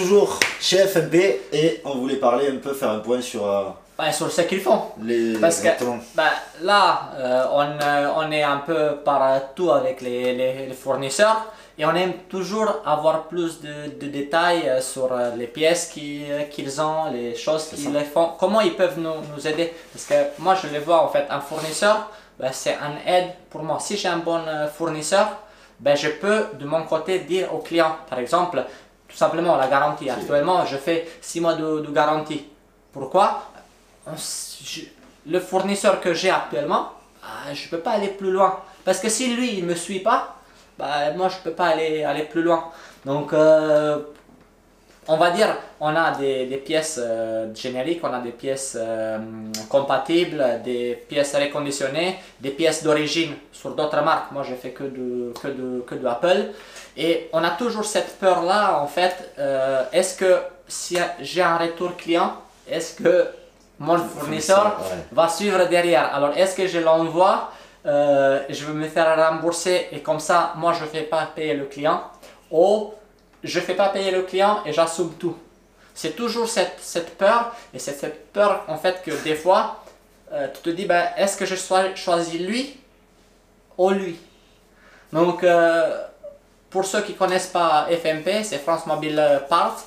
toujours chez FMP et on voulait parler un peu, faire un point sur, sur ce qu'ils font. Parce que exactement. là, on est un peu partout avec les fournisseurs et on aime toujours avoir plus de détails sur les pièces qu'ils ont, les choses qu'ils font, comment ils peuvent nous aider. Parce que moi, je les vois en fait, un fournisseur, c'est un aide pour moi. Si j'ai un bon fournisseur, je peux de mon côté dire au client, par exemple, tout simplement la garantie. Actuellement, je fais 6 mois de garantie. Pourquoi? Le fournisseur que j'ai actuellement, je ne peux pas aller plus loin. Parce que si lui, il ne me suit pas, moi, je ne peux pas aller plus loin. Donc, on va dire, on a des pièces génériques, on a des pièces compatibles, des pièces reconditionnées, des pièces d'origine sur d'autres marques. Moi, je fais que de Apple. Et on a toujours cette peur-là, en fait, est-ce que si j'ai un retour client, est-ce que mon fournisseur va suivre derrière? Alors, est-ce que je l'envoie, je vais me faire rembourser et comme ça, moi, je ne fais pas payer le client, ou je ne fais pas payer le client et j'assume tout. C'est toujours cette peur, et c'est cette peur, en fait, que des fois, tu te dis, est-ce que je choisis lui ou lui? Donc, pour ceux qui ne connaissent pas FMP, c'est France Mobile Parts,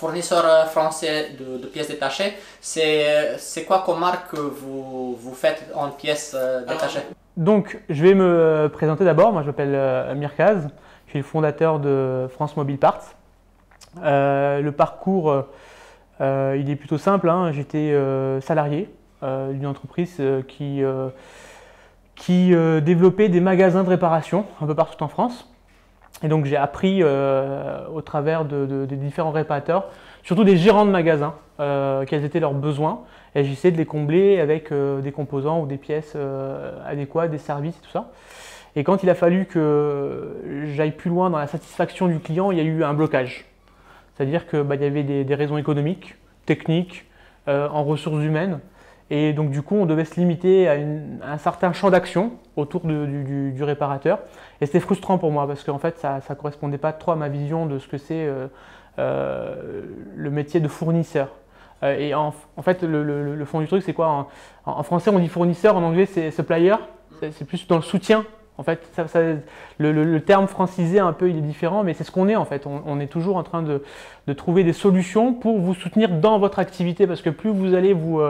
fournisseur français de pièces détachées. C'est quoi comme marque que vous faites en pièces détachées? Donc, je vais me présenter d'abord. Moi, je m'appelle Mirkaz. Je suis le fondateur de France Mobile Parts. Le parcours, il est plutôt simple, hein. J'étais salarié d'une entreprise qui développait des magasins de réparation un peu partout en France. Et donc j'ai appris au travers des différents réparateurs, surtout des gérants de magasins, quels étaient leurs besoins. Et j'essayais de les combler avec des composants ou des pièces adéquates, des services et tout ça. Et quand il a fallu que j'aille plus loin dans la satisfaction du client, il y a eu un blocage. C'est-à-dire qu'il y avait des raisons économiques, techniques, en ressources humaines. Et donc du coup, on devait se limiter à un certain champ d'action autour du réparateur. Et c'était frustrant pour moi parce qu'en fait, ça ne correspondait pas trop à ma vision de ce que c'est le métier de fournisseur. Et en fait, le fond du truc, c'est quoi? En français, on dit fournisseur, en anglais, c'est supplier. C'est plus dans le soutien. En fait, le terme francisé un peu, il est différent, mais c'est ce qu'on est en fait. On est toujours en train de trouver des solutions pour vous soutenir dans votre activité, parce que plus vous allez vous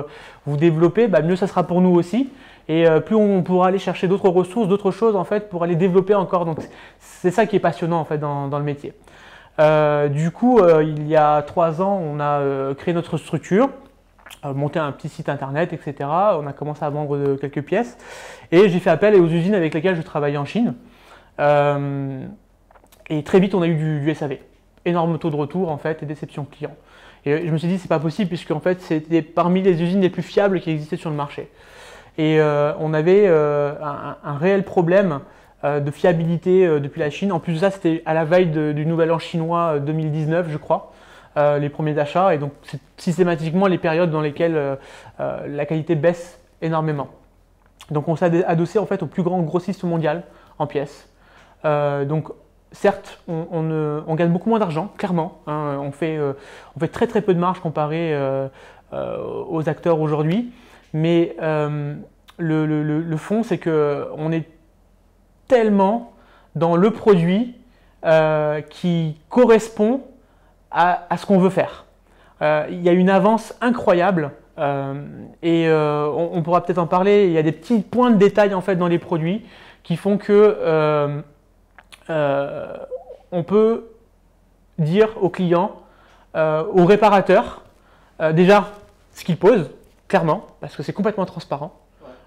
développer, mieux ça sera pour nous aussi, et plus on pourra aller chercher d'autres ressources, d'autres choses en fait pour aller développer encore. Donc c'est ça qui est passionnant en fait dans le métier. Du coup, il y a 3 ans, on a créé notre structure. Monter un petit site internet, etc. On a commencé à vendre quelques pièces et j'ai fait appel aux usines avec lesquelles je travaillais en Chine. Et très vite, on a eu du SAV. Énorme taux de retour en fait et déception client. Et je me suis dit, c'est pas possible puisque en fait, c'était parmi les usines les plus fiables qui existaient sur le marché. Et on avait un réel problème de fiabilité depuis la Chine. En plus de ça, c'était à la veille du Nouvel An chinois 2019, je crois. Les premiers achats, et donc c'est systématiquement les périodes dans lesquelles la qualité baisse énormément. Donc on s'est adossé en fait au plus grand grossiste mondial en pièces. Donc certes, on gagne beaucoup moins d'argent, clairement, hein. On fait très très peu de marge comparé aux acteurs aujourd'hui, mais le fond, c'est qu'on est tellement dans le produit qui correspond à ce qu'on veut faire. Il y a une avance incroyable et on pourra peut-être en parler. Il y a des petits points de détail en fait dans les produits qui font que on peut dire aux clients, aux réparateurs, déjà ce qu'ils posent, clairement, parce que c'est complètement transparent.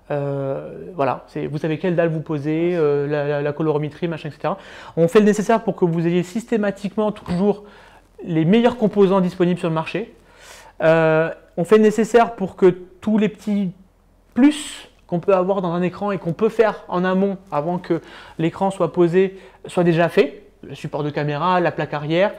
Voilà, vous savez quelle dalle vous posez, la colorimétrie, machin, etc. On fait le nécessaire pour que vous ayez systématiquement toujours les meilleurs composants disponibles sur le marché. On fait le nécessaire pour que tous les petits plus qu'on peut avoir dans un écran et qu'on peut faire en amont avant que l'écran soit posé soient déjà faits. Le support de caméra, la plaque arrière,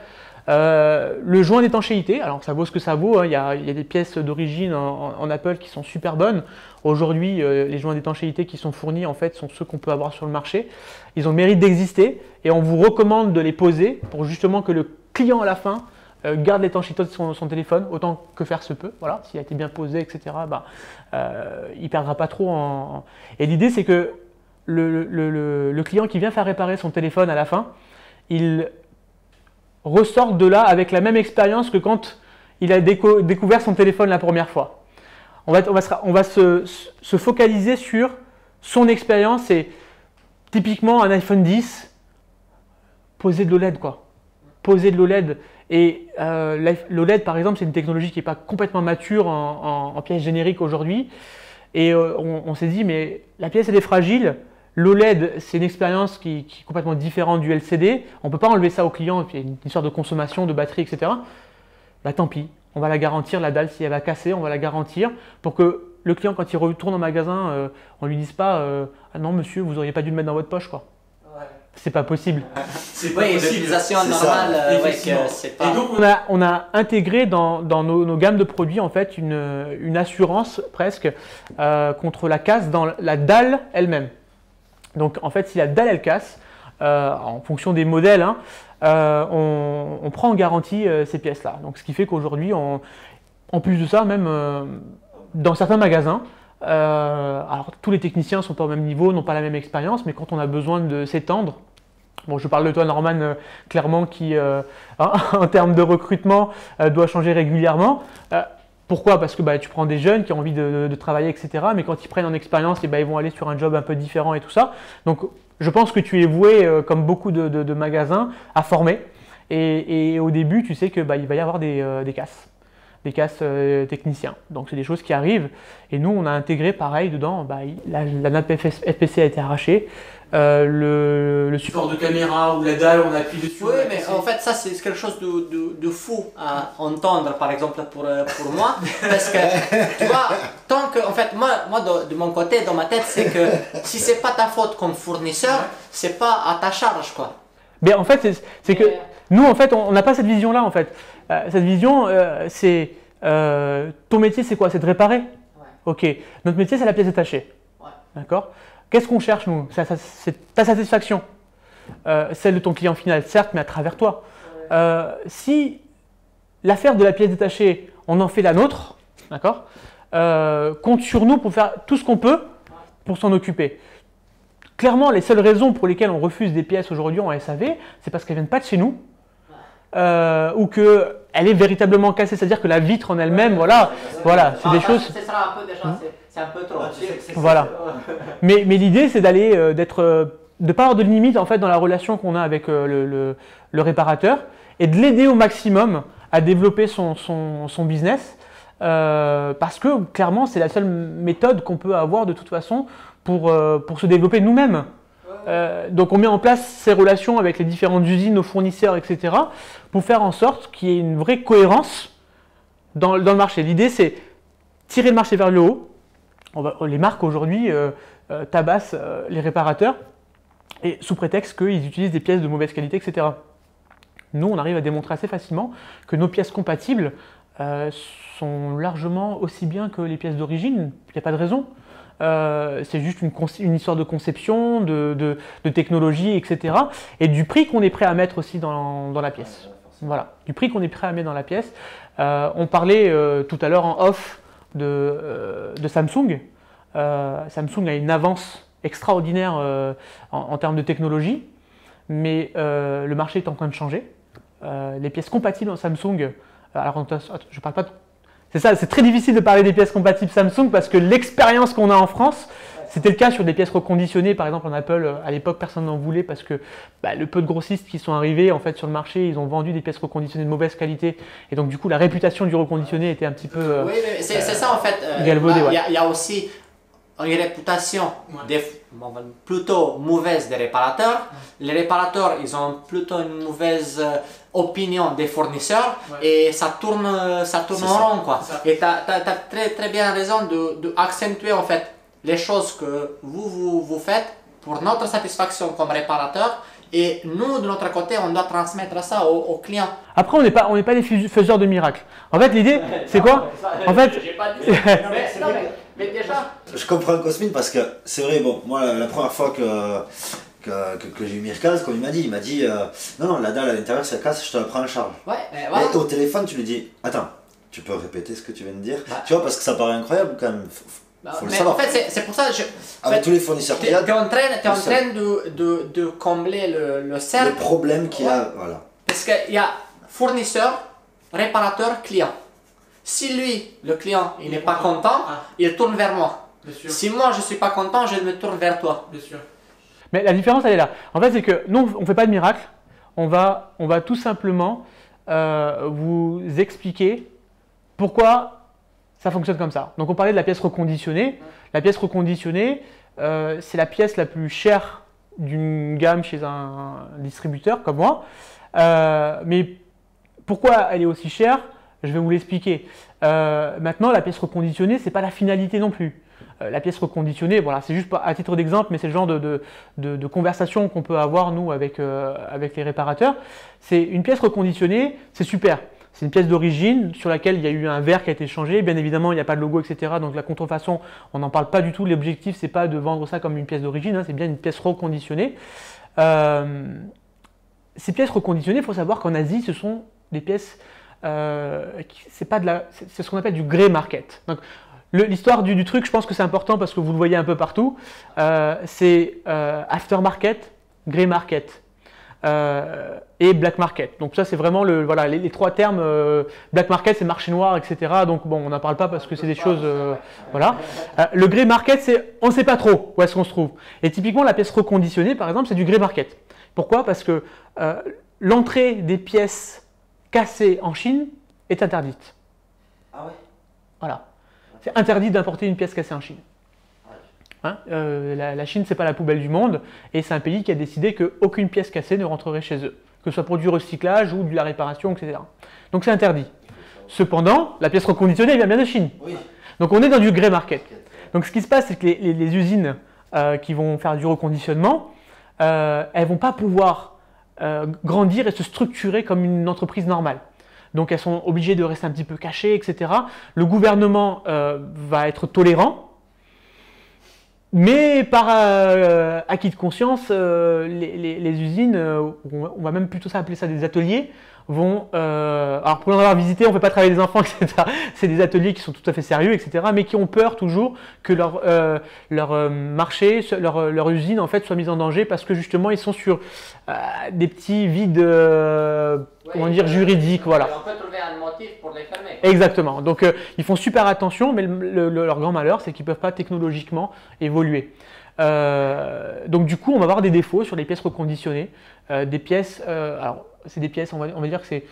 le joint d'étanchéité. Alors ça vaut ce que ça vaut, hein. Il y a des pièces d'origine en Apple qui sont super bonnes. Aujourd'hui, les joints d'étanchéité qui sont fournis en fait sont ceux qu'on peut avoir sur le marché. Ils ont le mérite d'exister et on vous recommande de les poser pour justement que le client à la fin garde l'étanchéité de son téléphone autant que faire se peut. Voilà, s'il a été bien posé, etc., il ne perdra pas trop. Et l'idée, c'est que le client qui vient faire réparer son téléphone à la fin, il ressort de là avec la même expérience que quand il a découvert son téléphone la première fois. On va se focaliser sur son expérience et typiquement un iPhone 10, poser de l'OLED quoi. Poser de l'OLED. Et l'OLED par exemple, c'est une technologie qui n'est pas complètement mature en pièces génériques aujourd'hui. Et on s'est dit, mais la pièce elle est fragile. L'OLED, c'est une expérience qui est complètement différente du LCD. On ne peut pas enlever ça au client, et puis il y a une histoire de consommation, de batterie, etc. Bah tant pis, on va la garantir, la dalle, si elle va casser, on va la garantir pour que le client, quand il retourne au magasin, on ne lui dise pas ah non monsieur, vous n'auriez pas dû le mettre dans votre poche, quoi. Ouais. C'est pas possible. C'est pas possible. L'utilisation normale, c'est pas... Et donc on a intégré dans nos gammes de produits en fait une assurance presque contre la casse dans la dalle elle-même. Donc en fait, si la dalle elle casse, en fonction des modèles, hein, on prend en garantie ces pièces-là. Donc ce qui fait qu'aujourd'hui, en plus de ça, même dans certains magasins, alors tous les techniciens ne sont pas au même niveau, n'ont pas la même expérience, mais quand on a besoin de s'étendre, bon, je parle de toi Norman, clairement qui, en termes de recrutement, doit changer régulièrement. Pourquoi? Parce que tu prends des jeunes qui ont envie de travailler, etc. Mais quand ils prennent en expérience, ils vont aller sur un job un peu différent et tout ça. Donc, je pense que tu es voué, comme beaucoup de magasins, à former. Et au début, tu sais qu'il va y avoir des casses techniciens. Donc, c'est des choses qui arrivent. Et nous, on a intégré pareil dedans. La nappe FPC a été arrachée. Le support de caméra ou la dalle, on appuie dessus. Oui, mais en fait, ça, c'est quelque chose de fou à entendre, par exemple, pour moi. Parce que, tu vois, tant que, en fait, moi de mon côté, dans ma tête, c'est que si c'est pas ta faute comme fournisseur, c'est pas à ta charge, quoi. Mais en fait, c'est que nous, en fait, on n'a pas cette vision-là, en fait. Cette vision, c'est ton métier, c'est quoi? C'est de réparer. Ouais. Ok. Notre métier, c'est la pièce détachée. Ouais. D'accord? Qu'est-ce qu'on cherche, nous? C'est ta satisfaction, celle de ton client final, certes, mais à travers toi. Si l'affaire de la pièce détachée, on en fait la nôtre, d'accord, compte sur nous pour faire tout ce qu'on peut pour s'en occuper. Clairement, les seules raisons pour lesquelles on refuse des pièces aujourd'hui en SAV, c'est parce qu'elles ne viennent pas de chez nous, ou qu'elle est véritablement cassée, c'est-à-dire que la vitre en elle-même, voilà, c'est des choses… Ce sera un peu déjà… C'est un peu trop. Voilà. Mais l'idée, c'est d'aller, de ne pas avoir de limite en fait dans la relation qu'on a avec le réparateur et de l'aider au maximum à développer son business parce que clairement, c'est la seule méthode qu'on peut avoir de toute façon pour se développer nous-mêmes. Donc on met en place ces relations avec les différentes usines, nos fournisseurs, etc. pour faire en sorte qu'il y ait une vraie cohérence dans le marché. L'idée, c'est tirer le marché vers le haut. Les marques aujourd'hui tabassent les réparateurs et sous prétexte qu'ils utilisent des pièces de mauvaise qualité, etc. Nous, on arrive à démontrer assez facilement que nos pièces compatibles sont largement aussi bien que les pièces d'origine. Il n'y a pas de raison. C'est juste une histoire de conception, de technologie, etc. Et du prix qu'on est prêt à mettre aussi dans la pièce. Voilà, du prix qu'on est prêt à mettre dans la pièce. On parlait tout à l'heure en off de Samsung. Samsung a une avance extraordinaire en termes de technologie, mais le marché est en train de changer. Les pièces compatibles en Samsung, alors je parle pas de… C'est ça, c'est très difficile de parler des pièces compatibles Samsung parce que l'expérience qu'on a en France, c'était le cas sur des pièces reconditionnées, par exemple en Apple, à l'époque personne n'en voulait parce que le peu de grossistes qui sont arrivés en fait sur le marché, ils ont vendu des pièces reconditionnées de mauvaise qualité et donc du coup la réputation du reconditionné était un petit peu oui, mais c'est ça en fait, galvaudée. Il y a aussi une réputation plutôt mauvaise des réparateurs. Les réparateurs, ils ont plutôt une mauvaise opinion des fournisseurs et ça tourne en rond, quoi. Et tu as très bien raison d'accentuer en fait les choses que vous faites pour notre satisfaction comme réparateur. Et nous, de notre côté, on doit transmettre ça aux clients. Après, on n'est pas des faiseurs de miracles. En fait, l'idée, c'est quoi? En fait, mais déjà… Je comprends Cosmine parce que c'est vrai, bon, moi la première fois que j'ai eu Mirkaz, comme il m'a dit non, la dalle à l'intérieur, ça casse, je te la prends en charge. Ouais, mais voilà. Et au téléphone, tu lui dis, attends, tu peux répéter ce que tu viens de dire, Bah. tu vois, parce que ça paraît incroyable quand même. Faut le Mais savoir. en fait, c'est pour ça que Avec tous les fournisseurs qu'il y a, tu es en train de combler le cercle. le problème qu'il y a, voilà. Parce qu'il y a fournisseur, réparateur, client. Si lui, le client, il n'est pas content, il tourne vers moi. Bien sûr. Si moi je ne suis pas content, je me tourne vers toi. Bien sûr. Mais la différence, elle est là. En fait, c'est que nous, on ne fait pas de miracle. On va tout simplement vous expliquer pourquoi ça fonctionne comme ça. Donc, on parlait de la pièce reconditionnée. La pièce reconditionnée, c'est la pièce la plus chère d'une gamme chez un distributeur comme moi. Mais pourquoi elle est aussi chère? Je vais vous l'expliquer. Maintenant, la pièce reconditionnée, ce n'est pas la finalité non plus. La pièce reconditionnée, voilà, c'est juste à titre d'exemple, mais c'est le genre de conversation qu'on peut avoir, nous, avec les réparateurs. C'est une pièce reconditionnée, c'est super. C'est une pièce d'origine sur laquelle il y a eu un verre qui a été changé. Bien évidemment, il n'y a pas de logo, etc. Donc la contrefaçon, on n'en parle pas du tout. L'objectif, ce n'est pas de vendre ça comme une pièce d'origine, hein, c'est bien une pièce reconditionnée. Ces pièces reconditionnées, il faut savoir qu'en Asie, ce sont des pièces, c'est ce qu'on appelle du grey market. Donc, l'histoire du truc, je pense que c'est important parce que vous le voyez un peu partout, c'est aftermarket, grey market et black market. Donc ça, c'est vraiment voilà, les trois termes. Black market, c'est marché noir, etc. Donc bon, on n'en parle pas parce que c'est des choses… voilà. Le grey market, c'est on ne sait pas trop où est-ce qu'on se trouve. Et typiquement, la pièce reconditionnée, par exemple, c'est du grey market. Pourquoi? Parce que l'entrée des pièces cassées en Chine est interdite. Ah ouais. Voilà. C'est interdit d'importer une pièce cassée en Chine. Hein, la Chine, ce n'est pas la poubelle du monde et c'est un pays qui a décidé qu'aucune pièce cassée ne rentrerait chez eux, que ce soit pour du recyclage ou de la réparation, etc. Donc c'est interdit. Cependant, la pièce reconditionnée elle vient bien de Chine. Oui. Donc on est dans du grey market. Donc ce qui se passe, c'est que les usines qui vont faire du reconditionnement, elles ne vont pas pouvoir grandir et se structurer comme une entreprise normale. Donc elles sont obligées de rester un petit peu cachées, etc. Le gouvernement va être tolérant, mais par acquis de conscience, les usines, on va même plutôt appeler ça des ateliers, vont… alors pour en avoir visité, on ne fait pas travailler les enfants, etc. C'est des ateliers qui sont tout à fait sérieux, etc. Mais qui ont peur toujours que leur marché, leur usine en fait soit mise en danger parce que justement ils sont sur des petits vides comment dire, juridiques. Voilà. On peut trouver un motif pour les fermer. Exactement. Donc ils font super attention, mais leur grand malheur, c'est qu'ils ne peuvent pas technologiquement évoluer. Donc du coup, on va avoir des défauts sur les pièces reconditionnées. Des pièces, alors c'est des pièces, on va dire que c'est,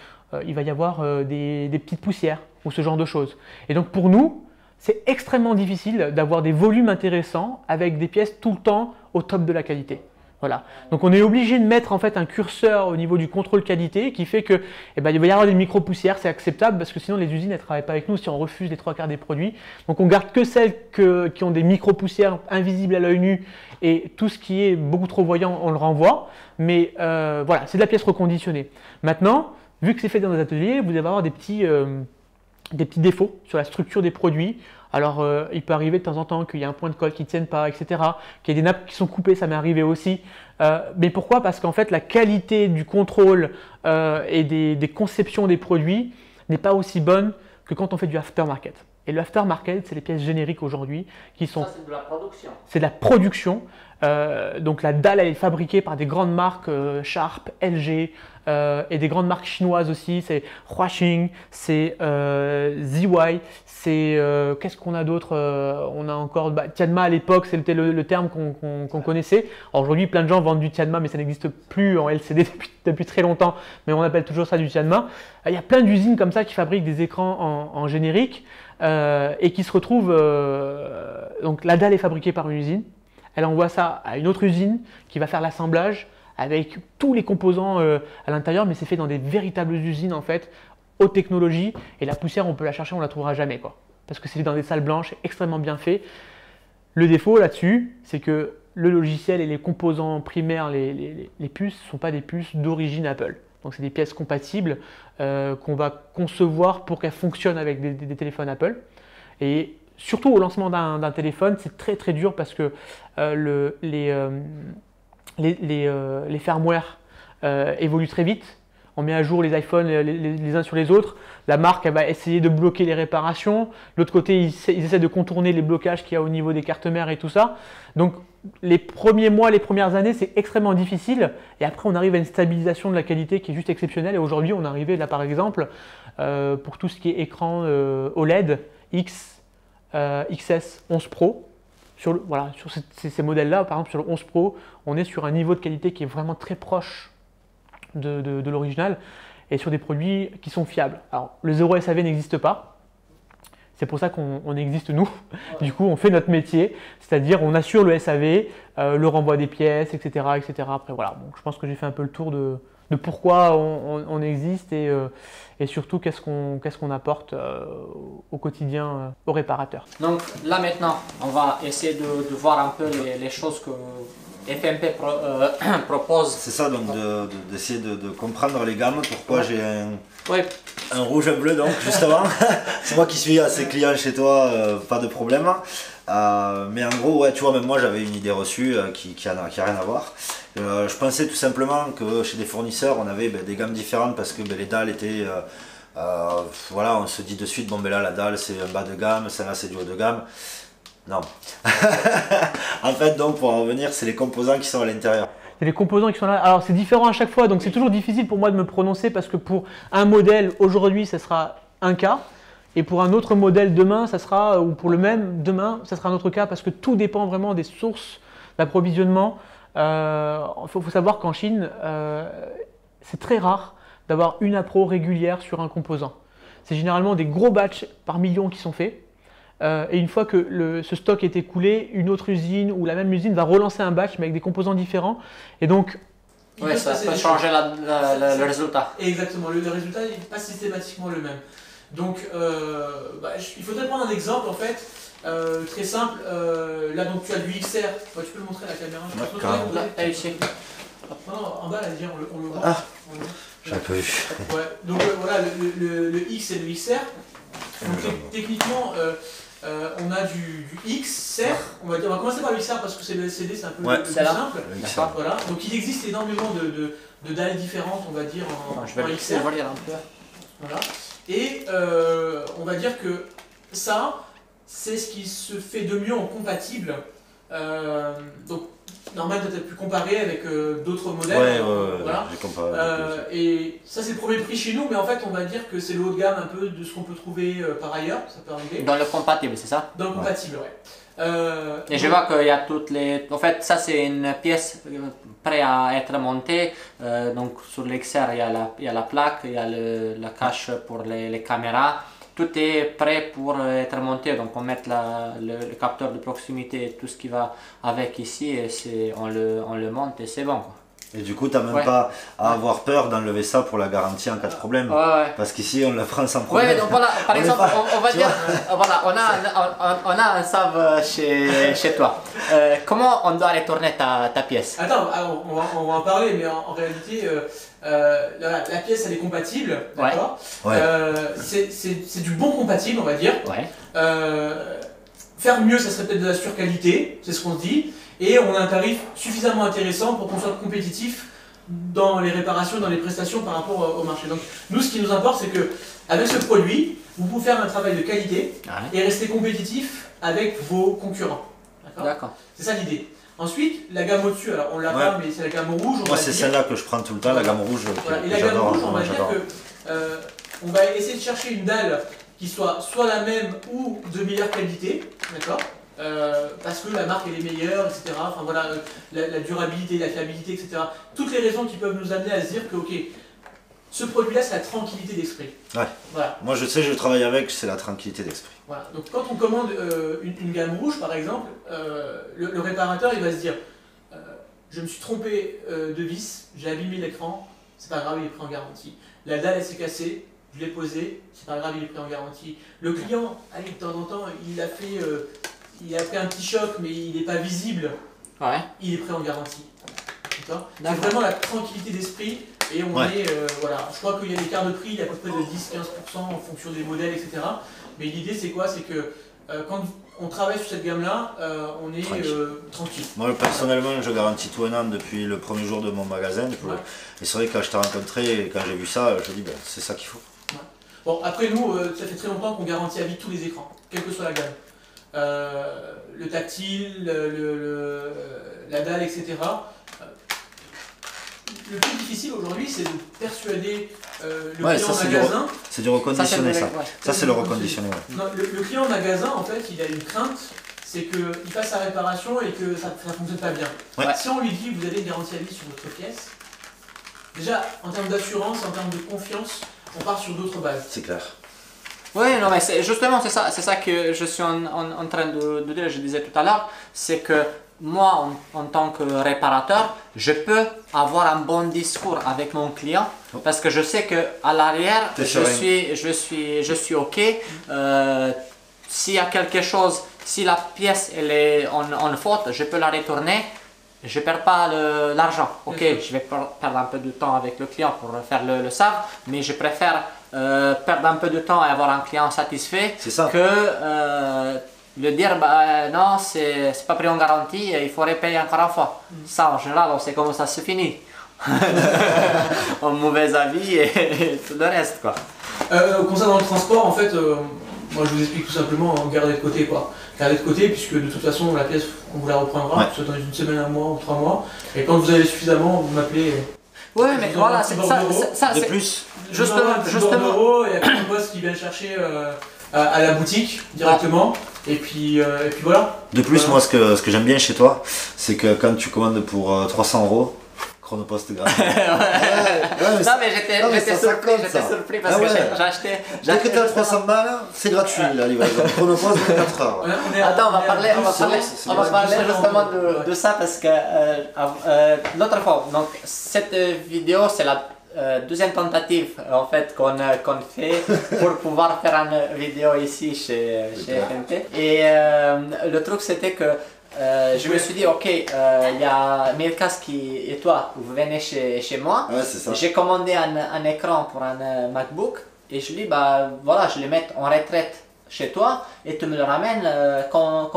il va y avoir des petites poussières ou ce genre de choses. Et donc pour nous, c'est extrêmement difficile d'avoir des volumes intéressants avec des pièces tout le temps au top de la qualité. Voilà. Donc on est obligé de mettre en fait un curseur au niveau du contrôle qualité qui fait que il va y avoir des micro-poussières, c'est acceptable parce que sinon les usines ne travaillent pas avec nous si on refuse les 3/4 des produits. Donc on garde que celles qui ont des micro-poussières invisibles à l'œil nu et tout ce qui est beaucoup trop voyant, on le renvoie. Mais voilà, c'est de la pièce reconditionnée. Maintenant, vu que c'est fait dans des ateliers, vous allez avoir des petits défauts sur la structure des produits. Alors, il peut arriver de temps en temps qu'il y ait un point de colle qui ne tienne pas, etc. Qu'il y ait des nappes qui sont coupées, ça m'est arrivé aussi. Mais pourquoi? Parce qu'en fait, la qualité du contrôle et des conceptions des produits n'est pas aussi bonne que quand on fait du aftermarket. Et le aftermarket, c'est les pièces génériques aujourd'hui qui sont… Ça, c'est de la production. C'est de la production. Donc la dalle, elle est fabriquée par des grandes marques Sharp, LG et des grandes marques chinoises aussi. C'est Huaxing, c'est ZY, c'est qu'est-ce qu'on a d'autre? On a encore Tianma à l'époque, c'était le terme qu'on connaissait. Alors aujourd'hui, plein de gens vendent du Tianma, mais ça n'existe plus en LCD depuis très longtemps. Mais on appelle toujours ça du Tianma. Il y a plein d'usines comme ça qui fabriquent des écrans en générique et qui se retrouvent. Donc la dalle est fabriquée par une usine. Elle envoie ça à une autre usine qui va faire l'assemblage avec tous les composants à l'intérieur, mais c'est fait dans des véritables usines en fait, haute technologie. Et la poussière, on peut la chercher, on la trouvera jamais quoi, parce que c'est dans des salles blanches, extrêmement bien fait. Le défaut là-dessus, c'est que le logiciel et les composants primaires, les puces, ne sont pas des puces d'origine Apple. Donc c'est des pièces compatibles qu'on va concevoir pour qu'elles fonctionnent avec des téléphones Apple. Et surtout au lancement d'un téléphone, c'est très très dur parce que les firmware évoluent très vite. On met à jour les iPhones les uns sur les autres. La marque elle va essayer de bloquer les réparations. De l'autre côté, ils essaient de contourner les blocages qu'il y a au niveau des cartes mères et tout ça. Donc, les premiers mois, les premières années, c'est extrêmement difficile. Et après, on arrive à une stabilisation de la qualité qui est juste exceptionnelle. Et aujourd'hui, on est arrivé là, par exemple, pour tout ce qui est écran OLED, XS 11 Pro. Sur ces modèles-là, par exemple, sur le 11 Pro, on est sur un niveau de qualité qui est vraiment très proche de l'original et sur des produits qui sont fiables. Alors, le 0 SAV n'existe pas. C'est pour ça qu'on existe nous. Du coup, on fait notre métier, c'est-à-dire on assure le SAV, le renvoi des pièces, etc., etc. Après, voilà. Donc, je pense que j'ai fait un peu le tour de pourquoi on existe et surtout qu'est-ce qu'on apporte au quotidien aux réparateurs. Donc là maintenant, on va essayer de voir un peu les choses que FMP propose. C'est ça, donc d'essayer de comprendre les gammes, pourquoi j'ai Oui. un rouge, un bleu, donc justement. C'est moi qui suis assez client chez toi, pas de problème. Mais en gros, ouais, tu vois, même moi j'avais une idée reçue qui a rien à voir. Je pensais tout simplement que chez des fournisseurs on avait des gammes différentes parce que les dalles étaient. Voilà, on se dit de suite, bon ben là la dalle c'est un bas de gamme, celle-là c'est du haut de gamme. Non. En fait, donc pour en revenir, c'est les composants qui sont à l'intérieur. C'est les composants qui sont là. Alors c'est différent à chaque fois, donc c'est toujours difficile pour moi de me prononcer parce que pour un modèle aujourd'hui, ça sera un cas. Et pour un autre modèle demain, ça sera, ou pour le même demain, ça sera un autre cas parce que tout dépend vraiment des sources d'approvisionnement. Faut savoir qu'en Chine, c'est très rare d'avoir une appro régulière sur un composant. C'est généralement des gros batchs par million qui sont faits. Et une fois que ce stock est écoulé, une autre usine ou la même usine va relancer un batch mais avec des composants différents. Et donc, ouais, ça peut changer le résultat. Exactement, le résultat n'est pas systématiquement le même. Donc, il faudrait prendre un exemple en fait, très simple. Là, donc tu as du XR. Tu peux le montrer à la caméra. Là, ici. Non, en bas, là, on le voit. Ah, j'ai un peu vu. Ouais, donc voilà, le X et le XR. Donc techniquement, on a du XR. On va commencer par le XR parce que c'est le LCD, c'est un peu plus simple. Voilà. Donc il existe énormément de dalles différentes, on va dire, en je vais XR. un peu. Voilà. Et on va dire que ça, c'est ce qui se fait de mieux en compatible. Donc, normal de peut-être plus comparer avec d'autres modèles. Ouais, voilà. j'ai comparé. Et ça, c'est le premier prix chez nous, mais en fait, on va dire que c'est le haut de gamme un peu de ce qu'on peut trouver par ailleurs. Ça peut arriver. Dans le compatible, c'est ça? Dans le compatible, ouais. Et je vois qu'il y a toutes les. En fait, ça, c'est une pièce prête à être montée. Donc, sur l'XR, il y a la plaque, il y a la cache pour les caméras. Tout est prêt pour être monté, donc on met le capteur de proximité et tout ce qui va avec ici et on le monte et c'est bon, quoi. Et du coup, tu n'as même pas à avoir peur d'enlever ça pour la garantie en cas de problème. Parce qu'ici, on le prend sans problème. Ouais, donc voilà, par exemple, on va dire, voilà, on a un SAV chez toi. Comment on doit retourner ta pièce? Attends, on va en parler, mais en réalité, la pièce elle est compatible, d'accord? Ouais. C'est du bon compatible, on va dire. Ouais. Faire mieux, ça serait peut-être de la surqualité, c'est ce qu'on se dit. Et on a un tarif suffisamment intéressant pour qu'on soit compétitif dans les réparations, dans les prestations par rapport au marché. Donc nous, ce qui nous importe, c'est que avec ce produit, vous pouvez faire un travail de qualité et rester compétitif avec vos concurrents. D'accord. C'est ça l'idée. Ensuite, la gamme au-dessus, alors on l'a pas, mais c'est la gamme rouge. Moi, c'est celle-là que je prends tout le temps, la gamme rouge. Voilà. Et la gamme rouge, on va dire que on va essayer de chercher une dalle qui soit la même ou de meilleure qualité, d'accord? Parce que la marque elle est meilleure, etc. Enfin voilà, la durabilité, la fiabilité, etc. Toutes les raisons qui peuvent nous amener à se dire que ok, ce produit-là c'est la tranquillité d'esprit. Ouais. Voilà. Moi je sais, je travaille avec, c'est la tranquillité d'esprit. Voilà. Donc quand on commande une gamme rouge par exemple, le réparateur il va se dire je me suis trompé de vis, j'ai abîmé l'écran, c'est pas grave, il est pris en garantie. La dalle elle s'est cassée, je l'ai posée, c'est pas grave, il est pris en garantie. Le client, allez, de temps en temps, il a pris un petit choc, mais il n'est pas visible. Ouais. Il est prêt en garantie. C'est vraiment la tranquillité d'esprit. Et on est, voilà, je crois qu'il y a des écarts de prix, il y a à peu près de 10-15% en fonction des modèles, etc. Mais l'idée, c'est quoi? C'est que quand on travaille sur cette gamme-là, on est tranquille. Moi personnellement, je garantis tout un an depuis le premier jour de mon magasin. Ouais. Et c'est vrai que quand je t'ai rencontré et quand j'ai vu ça, je dis ben, c'est ça qu'il faut. Ouais. Bon, après nous, ça fait très longtemps qu'on garantit à vie tous les écrans, quelle que soit la gamme. Le tactile, la dalle, etc. Le plus difficile aujourd'hui, c'est de persuader le client en magasin. C'est du reconditionné, ça. Ouais. Ça, c'est le reconditionné. Ouais. Non, le client en magasin, en fait, il a une crainte, c'est qu'il fasse sa réparation et que ça ne fonctionne pas bien. Ouais. Si on lui dit vous avez une garantie à vie sur votre pièce, déjà en termes d'assurance, en termes de confiance, on part sur d'autres bases. C'est clair. Oui, non, mais justement, c'est ça que je suis en train de dire, je disais tout à l'heure, c'est que moi, en tant que réparateur, je peux avoir un bon discours avec mon client parce que je sais qu'à l'arrière, je suis OK. S'il y a quelque chose, si la pièce elle est en faute, je peux la retourner. Je ne perds pas l'argent. Ok, je vais perdre un peu de temps avec le client pour faire le SAV, mais je préfère perdre un peu de temps et avoir un client satisfait que de dire bah, non, c'est pas pris en garantie, il faudrait payer encore une fois. Ça, en général, on sait comment ça se finit. En mauvais avis et tout le reste, quoi. Concernant le transport, en fait, moi je vous explique tout simplement, gardez de côté quoi. Gardez de côté puisque de toute façon la pièce on vous la reprendra, soit dans une semaine, un mois ou 3 mois. Et quand vous avez suffisamment, vous m'appelez. Oui, mais voilà, c'est ça. De plus. Justement. Et après un poste qui vient chercher à la boutique directement. Et puis voilà. De plus, moi ce que j'aime bien chez toi, c'est que quand tu commandes pour 300 €, Chronopost gratuit. Non mais j'étais surpris parce que j'ai acheté. Dès que tu as 300 balles, c'est gratuit la livraison. Chronopost 24 heures. Attends, on va parler justement de ça parce que l'autre fois, donc cette vidéo c'est la deuxième tentative en fait qu'on fait pour pouvoir faire une vidéo ici chez FMT. Et le truc c'était que je me suis dit, ok, il y a Mirkas et toi, vous venez chez moi. Ouais, c'est ça. J'ai commandé un écran pour un MacBook et je dis, bah voilà, je le mets en retraite chez toi et tu me le ramènes quand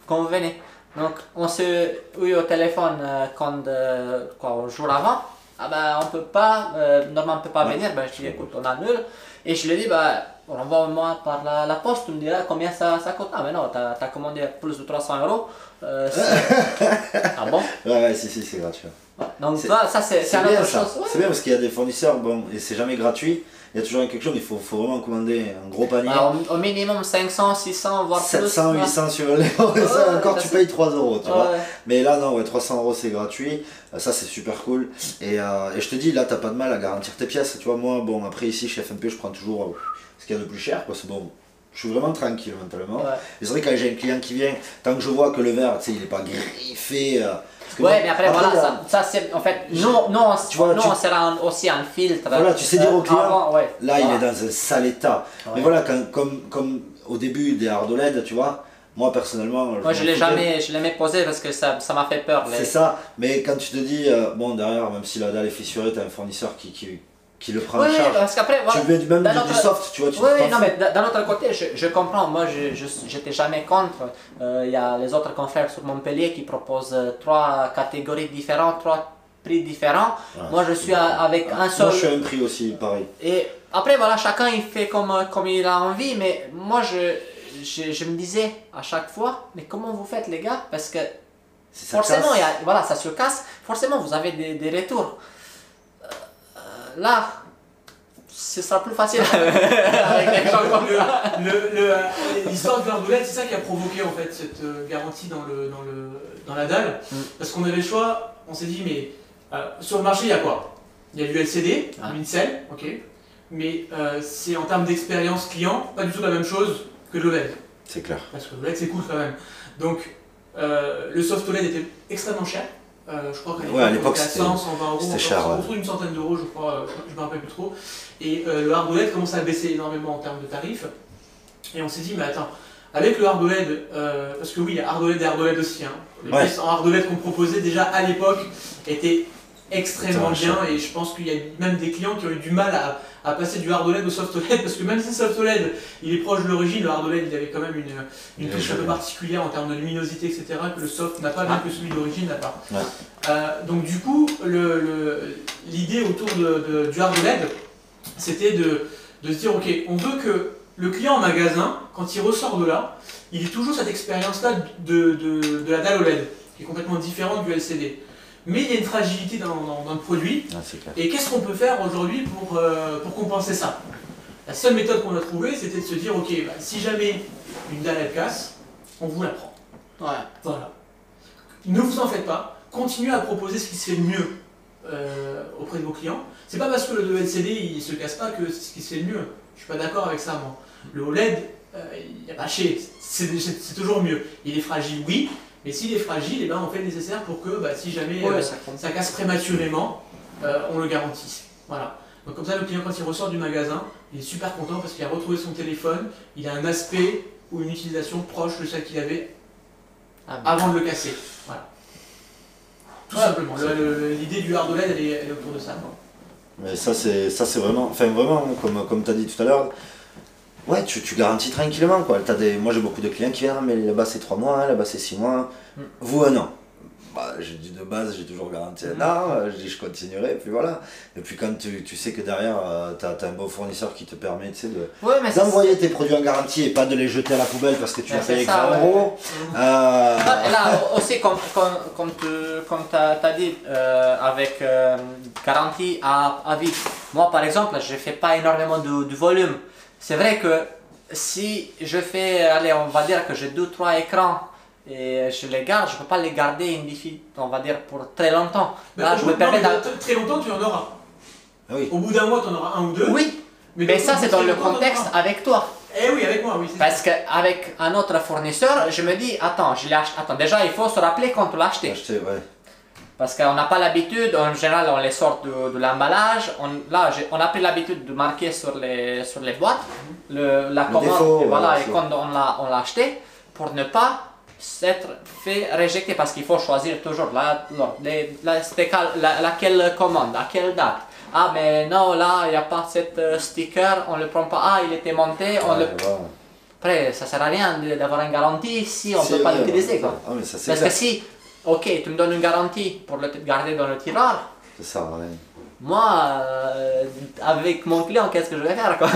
vous venez. Donc on s'est eu au téléphone un jour avant. Ah bah on peut pas, normalement on peut pas venir. Bah, je dis, écoute, on annule. Et je lui ai dit, bah renvoie-moi par la poste, tu me diras combien ça coûte. Ah mais non, t'as commandé plus de 300 €. Ah bon? Ouais, si, c'est gratuit. Ouais. Donc ça c'est une autre chose. Ouais. C'est bien parce qu'il y a des fournisseurs, bon, et c'est jamais gratuit. Il y a toujours quelque chose, mais il faut vraiment commander un gros panier. Alors, au minimum 500, 600, voire 700, plus. 800 sur les ça encore tu payes 3 €, tu vois. Ouais. Mais là, non, 300 € c'est gratuit. Ça, c'est super cool. Et je te dis, là, t'as pas de mal à garantir tes pièces. Tu vois, moi, bon, après ici, chez FMP, je prends toujours ce qu'il y a de plus cher, quoi. C'est bon. Je suis vraiment tranquille mentalement. Ouais. Et c'est vrai que quand j'ai un client qui vient, tant que je vois que le verre, tu sais, il n'est pas griffé. Ouais, mais après voilà, ça c'est en fait, nous on sera aussi un filtre. Voilà, tu sais dire au client, là il est dans un sale état. Ouais. Mais voilà, comme au début des hard OLED, tu vois, moi personnellement. Moi je l'ai jamais posé parce que ça m'a fait peur. C'est ça, mais quand tu te dis, bon derrière, même si la dalle est fissurée, tu as un fournisseur qui le prend en charge. Parce qu'après, voilà, tu veux même du soft, tu vois. Non, mais d'un autre côté, je comprends. Moi, j'étais jamais contre. Il y a les autres confrères sur Montpellier qui proposent 3 catégories différentes, 3 prix différents. Ouais, moi, je suis avec un seul. Moi, je suis à un prix aussi, pareil. Et après, voilà, chacun il fait comme il a envie. Mais moi, je me disais à chaque fois, mais comment vous faites, les gars? Parce que forcément, voilà, ça se casse. Forcément, vous avez des retours. Là, ce sera plus facile avec les gens comme ça. L'histoire de l'Arbolète, c'est ça qui a provoqué en fait cette garantie dans la dalle. Parce qu'on avait le choix, on s'est dit, mais sur le marché, il y a quoi? Il y a du LCD, du Incel, ok. Mais c'est en termes d'expérience client, pas du tout la même chose que l'OLED. C'est clair. Parce que l'OLED, c'est cool quand même. Donc, le soft OLED était extrêmement cher. Je crois qu'à l'époque c'était 100, 120 €, c'était cher, autour d'une centaine d'euros, je crois, je ne me rappelle plus trop. Et le hard OLED commençait à baisser énormément en termes de tarifs. Et on s'est dit, mais attends, avec le hard OLED, parce que oui, il y a hard OLED et hard OLED aussi. Hein. Les pièces en hard OLED qu'on proposait déjà à l'époque étaient extrêmement bien et je pense qu'il y a même des clients qui ont eu du mal à passer du hard OLED au soft OLED parce que même si le soft OLED il est proche de l'origine, le hard OLED il avait quand même une touche un peu particulière en termes de luminosité etc que le soft n'a pas, même que celui d'origine n'a pas. Donc du coup l'idée autour du hard OLED c'était de se dire ok, on veut que le client en magasin, quand il ressort de là, il ait toujours cette expérience-là de la dalle OLED, qui est complètement différente du LCD. Mais il y a une fragilité dans le produit. Et qu'est-ce qu'on peut faire aujourd'hui pour compenser ça? La seule méthode qu'on a trouvée, c'était de se dire, ok, bah, si jamais une dalle elle casse, on vous la prend. Voilà. Ne vous en faites pas. Continuez à proposer ce qui se fait de mieux auprès de vos clients. C'est pas parce que le LCD il se casse pas que c'est ce qui se fait de mieux. Je suis pas d'accord avec ça, moi. Le OLED, il a pas chier, c'est toujours mieux. Il est fragile, oui. Mais s'il est fragile, eh ben, on fait le nécessaire pour que si jamais ça casse prématurément, on le garantisse. Voilà. Donc comme ça, le client, quand il ressort du magasin, il est super content parce qu'il a retrouvé son téléphone, il a un aspect ou une utilisation proche de celle qu'il avait avant de le casser. Voilà. Tout simplement. L'idée du hard OLED, elle est autour de ça. Quoi. Mais ça c'est vraiment, comme tu as dit tout à l'heure. Ouais, tu garantis tranquillement quoi. Moi j'ai beaucoup de clients qui viennent, mais là-bas c'est 3 mois, là-bas c'est 6 mois, vous 1 an. Bah, j'ai dit de base, j'ai toujours garanti 1 an, je dis je continuerai, et puis voilà. Et puis quand tu sais que derrière, tu as un bon fournisseur qui te permet d'envoyer tes produits en garantie et pas de les jeter à la poubelle parce que tu as payé 100 €. Là aussi, comme tu as dit, avec garantie à vie. Moi par exemple, je ne fais pas énormément de volume. C'est vrai que si je fais, allez, on va dire que j'ai 2-3 écrans et je les garde, je ne peux pas les garder on va dire pour très longtemps. Là, je me permets très longtemps, tu en auras. Oui. Au bout d'un mois, tu en auras 1 ou 2. Oui, mais ça c'est dans le contexte avec toi. Eh oui, avec moi, oui. Parce qu'avec un autre fournisseur, je me dis, attends, déjà il faut se rappeler quand tu l'as acheté. Parce qu'on n'a pas l'habitude, en général on les sort de l'emballage, on a pris l'habitude de marquer sur les boîtes la commande défaut, et voilà, et quand on l'a acheté pour ne pas s'être fait réjecter parce qu'il faut choisir toujours laquelle commande, à quelle date. Ah mais non, là il n'y a pas cette sticker, on ne le prend pas, ah il était monté, Après ça sert à rien d'avoir une garantie si on ne peut pas l'utiliser quoi. Parce que si ok, tu me donnes une garantie pour le garder dans le tiroir. Ça sert à rien. Moi, avec mon client, qu'est-ce que je vais faire quoi?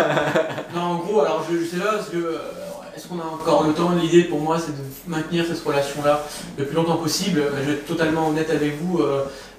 Non, en gros, alors je sais pas parce que est-ce qu'on a encore le temps? L'idée pour moi, c'est de maintenir cette relation-là le plus longtemps possible. Je vais être totalement honnête avec vous.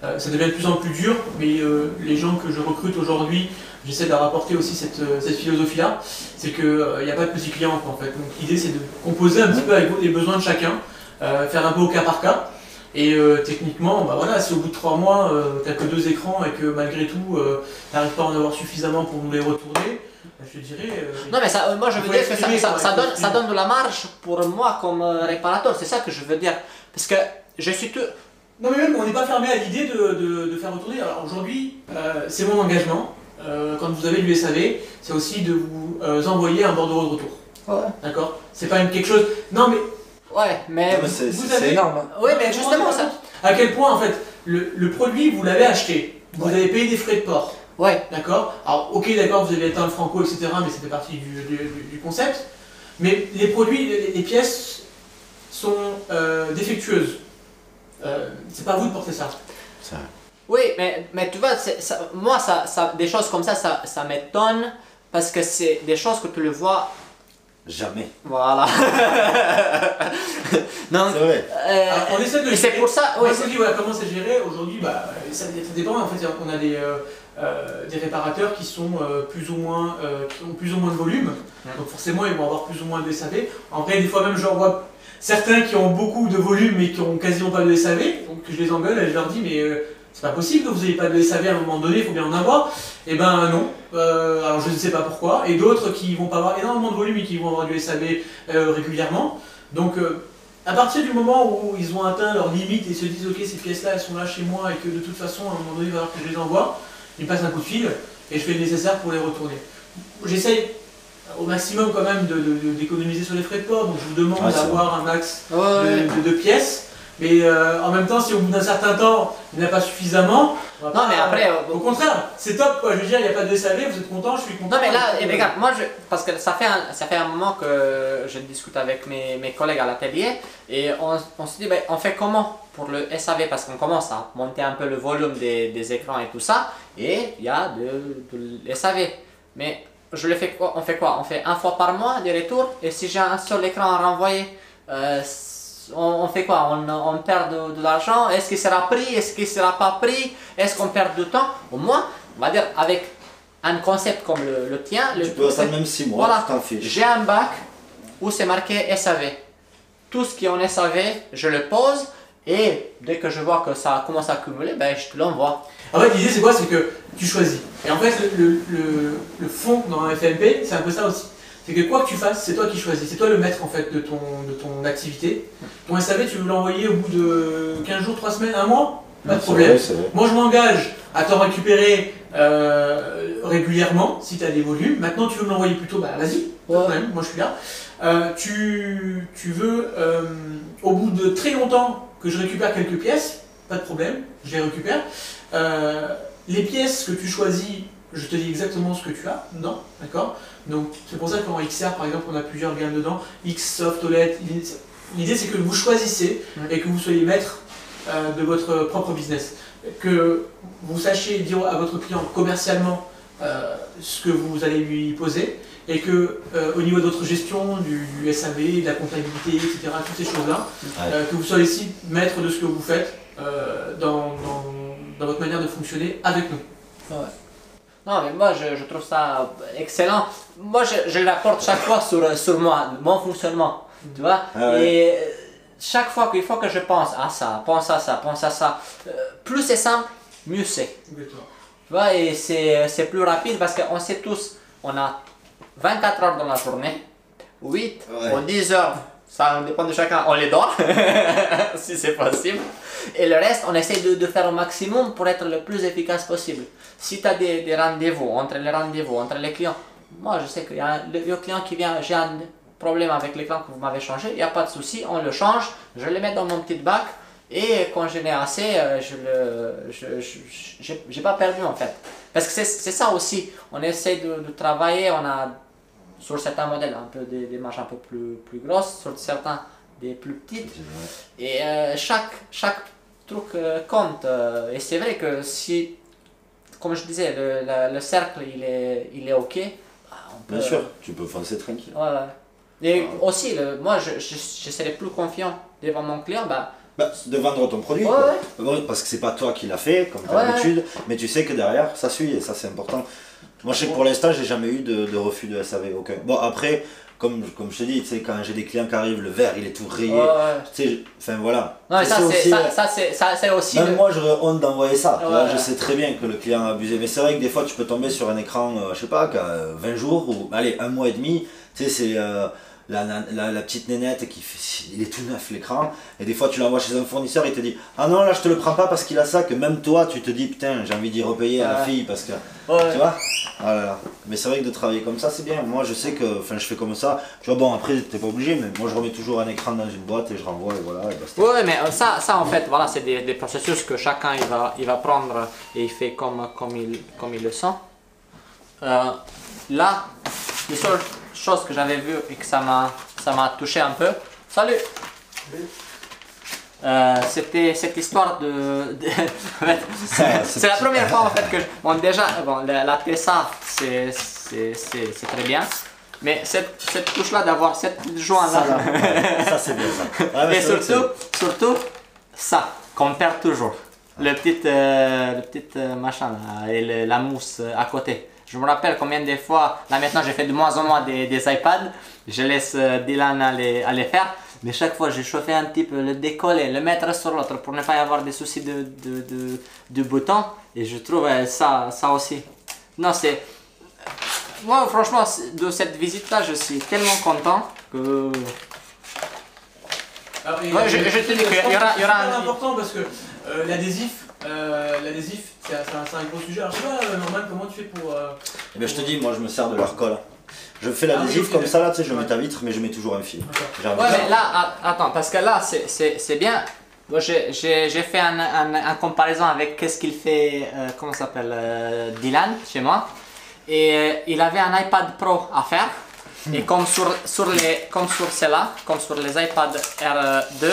Ça devient de plus en plus dur, mais les gens que je recrute aujourd'hui, j'essaie de leur apporter aussi cette philosophie-là. C'est qu'il n'y a pas de petits clients en fait. Donc l'idée, c'est de composer un petit peu avec les besoins de chacun, faire un peu au cas par cas. Et techniquement, bah voilà, si au bout de 3 mois, tu n'as que 2 écrans et que malgré tout, tu n'arrives pas à en avoir suffisamment pour nous les retourner, bah, je te dirais... non mais ça, moi je veux dire que ça donne de la marge pour moi comme réparateur, c'est ça que je veux dire. Parce que je suis tout... Non mais même, on n'est pas fermé à l'idée de faire retourner. Alors aujourd'hui, c'est mon engagement. Quand vous avez du SAV, c'est aussi de vous envoyer un bordereau de retour. Ouais. D'accord? C'est pas quelque chose... Non mais... Ouais, mais c'est énorme. Hein. Oui, mais justement ça. À quel point en fait le produit vous l'avez acheté, vous avez payé des frais de port. Ouais. D'accord. Alors ok, d'accord, vous avez éteint le franco, etc. Mais c'était partie du concept. Mais les produits, les pièces sont défectueuses. C'est pas à vous de porter ça. Oui, mais tu vois, moi des choses comme ça m'étonne parce que c'est des choses que tu le vois. Jamais. Voilà. Donc, c'est vrai. On essaie de le gérer. C'est pour ça. Moi, je dis voilà, comment c'est géré. Aujourd'hui, bah, ça dépend. En fait, on a des réparateurs qui sont plus ou moins, qui ont plus ou moins de volume. Donc forcément, ils vont avoir plus ou moins de SAV. En vrai, des fois même, je vois certains qui ont beaucoup de volume mais qui ont quasiment pas de SAV. Donc je les engueule et je leur dis mais c'est pas possible que vous n'ayez pas de SAV à un moment donné, il faut bien en avoir. Et ben non, alors je ne sais pas pourquoi. Et d'autres qui vont pas avoir énormément de volume et qui vont avoir du SAV régulièrement. Donc à partir du moment où ils ont atteint leur limite et se disent ok ces pièces là elles sont là chez moi et que de toute façon à un moment donné il va falloir que je les envoie, ils passent un coup de fil et je fais le nécessaire pour les retourner. J'essaye au maximum quand même d'économiser sur les frais de port, donc je vous demande d'avoir un max de pièces. Mais en même temps, si au bout d'un certain temps, il n'y en a pas suffisamment, Non, mais après, au contraire, c'est top quoi. Je veux dire, il n'y a pas de SAV, vous êtes content, je suis content. non mais là, regarde, moi parce que ça fait un moment que je discute avec mes collègues à l'atelier et on se dit ben, on fait comment pour le SAV parce qu'on commence à monter un peu le volume des écrans et tout ça et il y a de SAV. Mais je le fais quoi? On fait quoi? On fait une fois par mois des retours et si j'ai un seul écran à renvoyer, on fait quoi? On perd de l'argent? Est-ce qu'il sera pris? Est-ce qu'il ne sera pas pris? Est-ce qu'on perd du temps? Au moins, on va dire avec un concept comme le tien, tu peux attendre même 6 mois, voilà, tu t'en fiches. j'ai un bac où c'est marqué SAV. Tout ce qui est en SAV, je le pose et dès que je vois que ça commence à accumuler, ben, je te l'envoie. En fait, l'idée c'est quoi? C'est que tu choisis. Et en fait, le fond dans un FMP, c'est un peu ça aussi. C'est que quoi que tu fasses, c'est toi qui choisis. C'est toi le maître en fait de ton activité. Ton SAV, tu veux l'envoyer au bout de 15 jours, 3 semaines, 1 mois? Pas de problème. C'est vrai. Moi, je m'engage à t'en récupérer régulièrement si tu as des volumes. Maintenant, tu veux me l'envoyer plus tôt, bah vas-y, pas de problème, moi je suis là. Tu veux, au bout de très longtemps, que je récupère quelques pièces, pas de problème, je les récupère. Les pièces que tu choisis, je te dis exactement ce que tu as dedans, d'accord? Donc c'est pour ça qu'en XR par exemple on a plusieurs gammes dedans, X, Soft, OLED. L'idée c'est que vous choisissez et que vous soyez maître de votre propre business. Que vous sachiez dire à votre client commercialement ce que vous allez lui poser et que au niveau de votre gestion, du SAV, de la comptabilité, etc., toutes ces choses-là, que vous soyez aussi maître de ce que vous faites dans votre manière de fonctionner avec nous. Ouais. Non mais moi je trouve ça excellent. Moi je le rapporte chaque fois sur moi, mon fonctionnement. Tu vois? Et chaque fois qu'il faut que je pense à ça, pense à ça, plus c'est simple, mieux c'est. Tu vois? Et c'est plus rapide parce qu'on sait tous, on a 24 heures dans la journée, 8 ou 10 heures, ça dépend de chacun, on les dort, si c'est possible. Et le reste, on essaie de faire au maximum pour être le plus efficace possible. Si tu as des rendez-vous, entre les clients, moi je sais qu'il y a le client qui vient, j'ai un problème avec l'écran que vous m'avez changé, il n'y a pas de souci, on le change, je le mets dans mon petit bac et quand je n'ai assez, j'ai pas perdu en fait. Parce que c'est ça aussi, on essaie de travailler, on a sur certains modèles un peu des marges un peu plus grosses, sur certains des plus petites. Et chaque truc compte. Et c'est vrai que si, comme je disais, le cercle il est ok, bah, on peut, bien sûr, tu peux foncer tranquille. Ouais. Et aussi, moi je serais plus confiant devant mon client. De vendre ton produit, quoi. Parce que c'est pas toi qui l'as fait, comme d'habitude, mais tu sais que derrière ça suit et ça c'est important. Moi je sais que pour l'instant j'ai jamais eu de refus de SAV, aucun. Bon après, comme je te dis, tu sais, quand j'ai des clients qui arrivent, le verre il est tout rayé, tu sais, enfin voilà. Non, mais ça c'est aussi. Même moi j'aurais honte d'envoyer ça, je sais très bien que le client a abusé, mais c'est vrai que des fois tu peux tomber sur un écran, je sais pas, qu'à 20 jours ou allez 1 mois et demi, tu sais c'est la petite nénette il est tout neuf l'écran, et des fois tu l'envoies chez un fournisseur, il te dit ah non là je te le prends pas parce qu'il a ça, que même toi tu te dis putain j'ai envie d'y repayer à la fille parce que tu vois. Ah là là. Mais c'est vrai que de travailler comme ça c'est bien, moi je sais que je fais comme ça, tu vois. Bon après t'es pas obligé, mais moi je remets toujours un écran dans une boîte et je renvoie et voilà et basta. Ouais mais ça en fait voilà, c'est des processus que chacun il va prendre et il fait comme il le sent. Là les seules chose que j'avais vu et que ça m'a touché un peu. Salut. C'était cette histoire c'est la première fois en fait que bon déjà la Tessa c'est très bien, mais cette touche là d'avoir cette joint là ça c'est bien ça. Et surtout ça qu'on perd toujours, le petit machin là, et la mousse à côté. Je me rappelle combien de fois, là maintenant j'ai fait de moins en moins des iPads, je laisse Dylan aller faire, mais chaque fois j'ai chauffé un petit peu, le décoller, le mettre sur l'autre pour ne pas y avoir des soucis de boutons, et je trouve ça aussi. Non, c'est... Moi franchement, de cette visite là, je suis tellement content que... Alors, je te dis qu'il y aura c'est important parce que l'adhésif, c'est un gros sujet. Alors, je sais pas, Norman, comment tu fais pour. Eh bien, je te dis, moi je me sers de leur colle. Je fais l'adhésif comme ça, là, tu sais, je mets ta vitre, mais je mets toujours un fil. Ouais, mais là, attends, parce que là, c'est bien. Bon, j'ai fait un comparaison avec qu'est-ce qu'il fait, comment ça s'appelle, Dylan chez moi. Et il avait un iPad Pro à faire. Et comme sur celle-là, comme sur les iPad R2,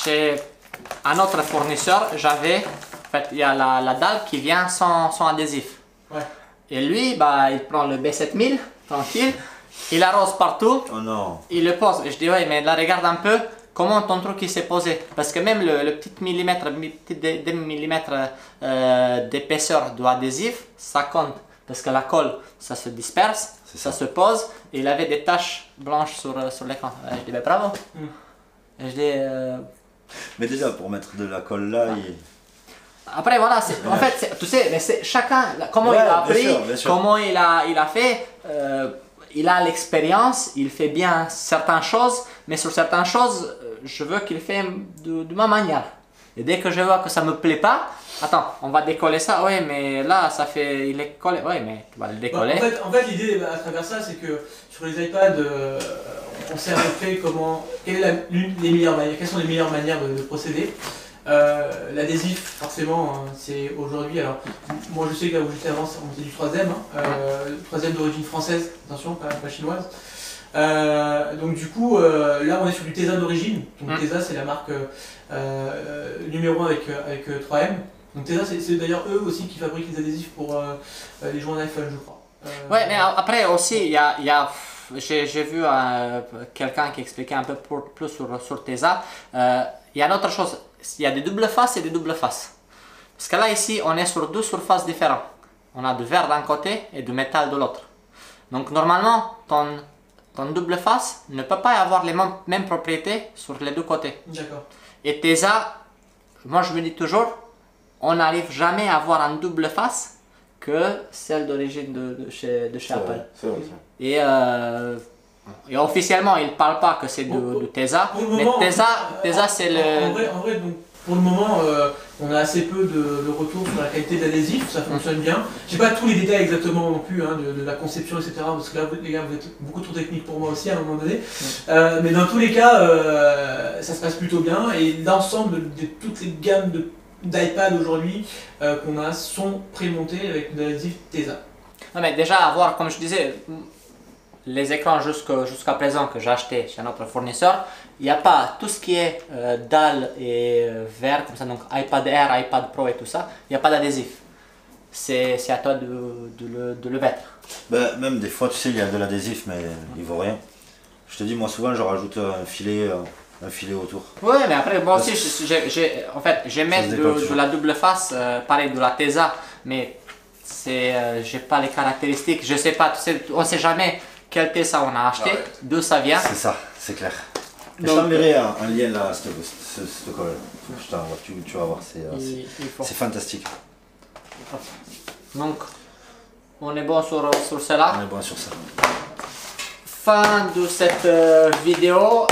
chez un autre fournisseur, j'avais, en fait, il y a la dalle qui vient sans adhésif. Ouais. Et lui, bah, il prend le B7000, tranquille, il arrose partout, Oh non. il le pose. Et je dis, ouais, mais là, regarde un peu comment ton truc il s'est posé. Parce que même le petit millimètre d'épaisseur de adhésif, ça compte. Parce que la colle, ça se disperse, ça se pose, et il avait des taches blanches sur l'écran. Je dis, ben bravo. Et je dis, Mais déjà, pour mettre de la colle là, après voilà, en fait, tu sais, mais c'est chacun, comment il a appris, bien sûr. comment il a fait, il a l'expérience, il fait bien certaines choses, mais sur certaines choses, je veux qu'il fait de ma manière. Et dès que je vois que ça me plaît pas, attends, on va décoller ça, oui, mais là, ça fait, il est collé, oui, mais tu vas le décoller. En fait l'idée à travers ça, c'est que sur les iPads, on s'est montré quelles sont les meilleures manières de procéder. L'adhésif, forcément, c'est aujourd'hui, alors moi je sais que là où j'étais avant, on faisait du 3M, troisième d'origine française, attention, pas chinoise. Donc du coup, là on est sur du Tesa d'origine. Donc Tesa, c'est la marque numéro 1 avec 3M. Donc Tesa, c'est d'ailleurs eux aussi qui fabriquent les adhésifs pour les joints d'iPhone, je crois. Ouais, mais après aussi, j'ai vu quelqu'un qui expliquait un peu plus sur Tesa. Il y a une autre chose, il y a des doubles faces et des doubles faces. Parce que là ici, on est sur deux surfaces différentes. On a du verre d'un côté et du métal de l'autre. Donc normalement, ton double face ne peut pas avoir les mêmes propriétés sur les deux côtés. D'accord. Et Tesa, moi je me dis toujours, on n'arrive jamais à avoir une double face que celle d'origine de chez Apple. C'est vrai. Et officiellement, ils ne parlent pas que c'est de Tesa, mais Tesa c'est le... En vrai, donc, pour le moment, on a assez peu de retours sur la qualité d'adhésif, ça fonctionne bien. Je n'ai pas tous les détails exactement non plus de la conception, etc. Parce que là, les gars, vous êtes beaucoup trop techniques pour moi aussi à un moment donné. Mais dans tous les cas, ça se passe plutôt bien. Et l'ensemble de toutes les gammes d'iPad aujourd'hui qu'on a sont prémontées avec de l'adhésif Tesa. Non, mais déjà, avoir, comme je disais, les écrans jusqu'à présent que j'ai acheté chez notre fournisseur, il n'y a pas tout ce qui est dalle et verre, comme ça, donc iPad Air, iPad Pro et tout ça, il n'y a pas d'adhésif. C'est à toi de le mettre. Ben, même des fois, tu sais, il y a de l'adhésif, mais il vaut rien. Je te dis, moi souvent, je rajoute un filet autour. Oui, mais après, moi aussi, en fait, j'aimais de la double face, pareil, de la Tesa, mais j'ai pas les caractéristiques, je sais pas, tu sais, on sait jamais quel Tesa on a acheté, d'où ça vient. C'est ça, c'est clair. Je Donc, t'enverrai un lien là, ce colle. Je t'envoie, tu vas voir, c'est fantastique. Donc, on est bon sur cela. On est bon sur ça. Fin de cette vidéo.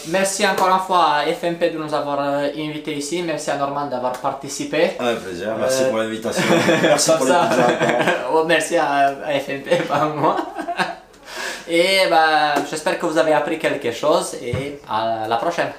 Merci encore une fois à FMP de nous avoir invités ici. Merci à Norman d'avoir participé. Avec plaisir, merci pour l'invitation. Merci pour les ça. pizzas. Oh, merci à FMP, pas à moi. Et bah, j'espère que vous avez appris quelque chose et à la prochaine.